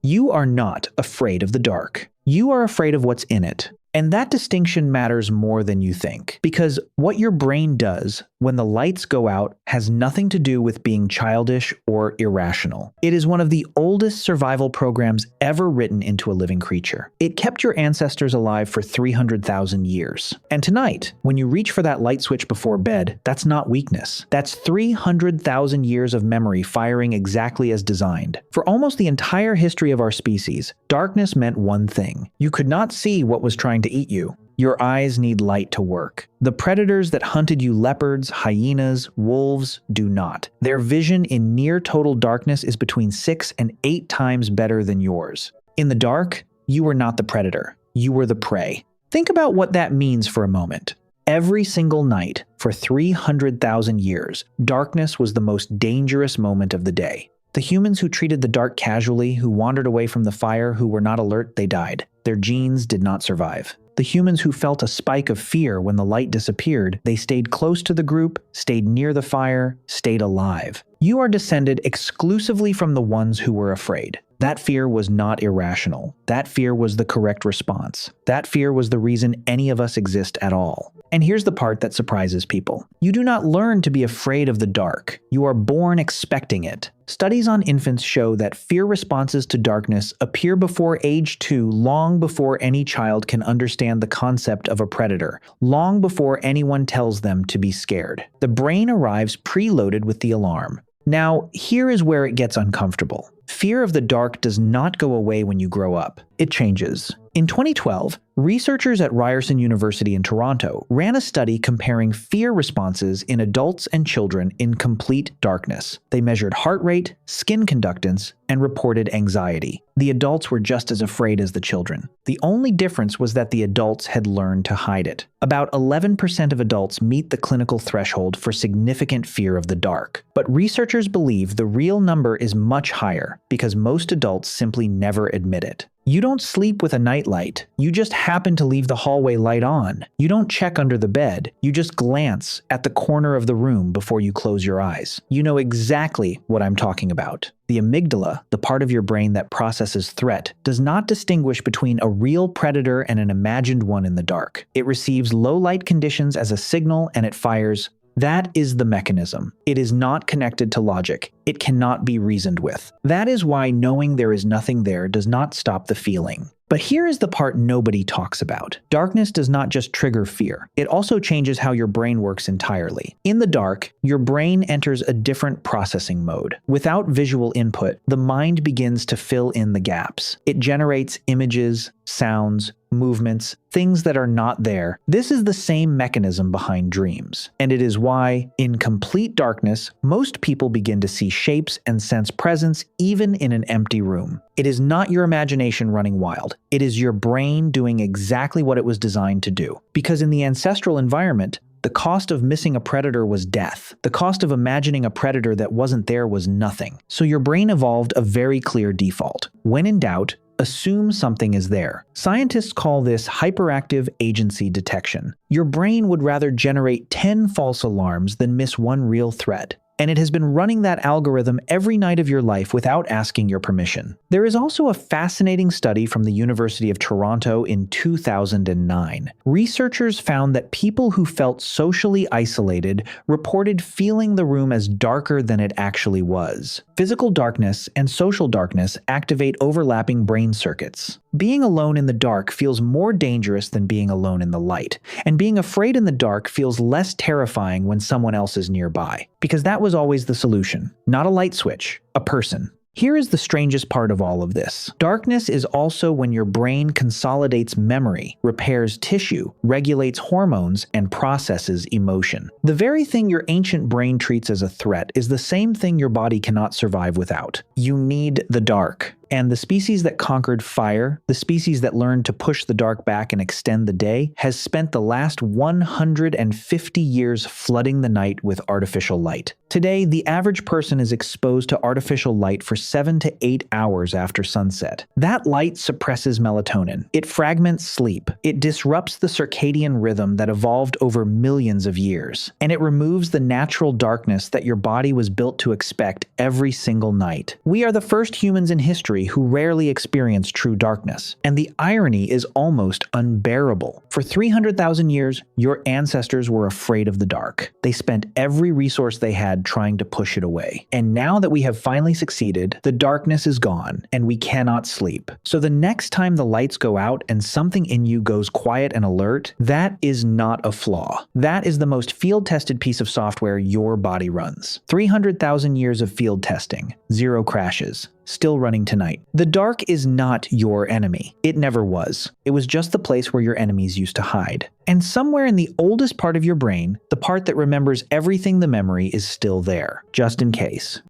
You are not afraid of the dark. You are afraid of what's in it. And that distinction matters more than you think, because what your brain does when the lights go out has nothing to do with being childish or irrational. It is one of the oldest survival programs ever written into a living creature. It kept your ancestors alive for 300,000 years. And tonight, when you reach for that light switch before bed, that's not weakness. That's 300,000 years of memory firing exactly as designed. For almost the entire history of our species, darkness meant one thing. You could not see what was trying to eat you. Your eyes need light to work. The predators that hunted you, leopards, hyenas, wolves, do not. Their vision in near total darkness is between 6 and 8 times better than yours. In the dark, you were not the predator. You were the prey. Think about what that means for a moment. Every single night, for 300,000 years, darkness was the most dangerous moment of the day. The humans who treated the dark casually, who wandered away from the fire, who were not alert, they died. Their genes did not survive. The humans who felt a spike of fear when the light disappeared, they stayed close to the group, stayed near the fire, stayed alive. You are descended exclusively from the ones who were afraid. That fear was not irrational. That fear was the correct response. That fear was the reason any of us exist at all. And here's the part that surprises people. You do not learn to be afraid of the dark. You are born expecting it. Studies on infants show that fear responses to darkness appear before age 2, long before any child can understand the concept of a predator, long before anyone tells them to be scared. The brain arrives preloaded with the alarm. Now, here is where it gets uncomfortable. Fear of the dark does not go away when you grow up. It changes. In 2012, researchers at Ryerson University in Toronto ran a study comparing fear responses in adults and children in complete darkness. They measured heart rate, skin conductance, and reported anxiety. The adults were just as afraid as the children. The only difference was that the adults had learned to hide it. About 11% of adults meet the clinical threshold for significant fear of the dark. But researchers believe the real number is much higher because most adults simply never admit it. You don't sleep with a nightlight. You just happen to leave the hallway light on. You don't check under the bed. You just glance at the corner of the room before you close your eyes. You know exactly what I'm talking about. The amygdala, the part of your brain that processes threat, does not distinguish between a real predator and an imagined one in the dark. It receives low light conditions as a signal and it fires. That is the mechanism. It is not connected to logic. It cannot be reasoned with. That is why knowing there is nothing there does not stop the feeling. But here is the part nobody talks about. Darkness does not just trigger fear. It also changes how your brain works entirely. In the dark, your brain enters a different processing mode. Without visual input, the mind begins to fill in the gaps. It generates images, sounds, movements, things that are not there. This is the same mechanism behind dreams. And it is why, in complete darkness, most people begin to see shapes and sense presence even in an empty room. It is not your imagination running wild. It is your brain doing exactly what it was designed to do. Because in the ancestral environment, the cost of missing a predator was death. The cost of imagining a predator that wasn't there was nothing. So your brain evolved a very clear default. When in doubt, assume something is there. Scientists call this hyperactive agency detection. Your brain would rather generate 10 false alarms than miss one real threat. And it has been running that algorithm every night of your life without asking your permission. There is also a fascinating study from the University of Toronto in 2009. Researchers found that people who felt socially isolated reported feeling the room as darker than it actually was. Physical darkness and social darkness activate overlapping brain circuits. Being alone in the dark feels more dangerous than being alone in the light, and being afraid in the dark feels less terrifying when someone else is nearby, because that was always the solution. Not a light switch, a person. Here is the strangest part of all of this. Darkness is also when your brain consolidates memory, repairs tissue, regulates hormones, and processes emotion. The very thing your ancient brain treats as a threat is the same thing your body cannot survive without. You need the dark. And the species that conquered fire, the species that learned to push the dark back and extend the day, has spent the last 150 years flooding the night with artificial light. Today, the average person is exposed to artificial light for 7 to 8 hours after sunset. That light suppresses melatonin. It fragments sleep. It disrupts the circadian rhythm that evolved over millions of years. And it removes the natural darkness that your body was built to expect every single night. We are the first humans in history who rarely experience true darkness. And the irony is almost unbearable. For 300,000 years, your ancestors were afraid of the dark. They spent every resource they had trying to push it away. And now that we have finally succeeded, the darkness is gone, and we cannot sleep. So the next time the lights go out and something in you goes quiet and alert, that is not a flaw. That is the most field-tested piece of software your body runs. 300,000 years of field testing, 0 crashes. Still running tonight. The dark is not your enemy. It never was. It was just the place where your enemies used to hide. And somewhere in the oldest part of your brain, the part that remembers everything the memory is still there, just in case.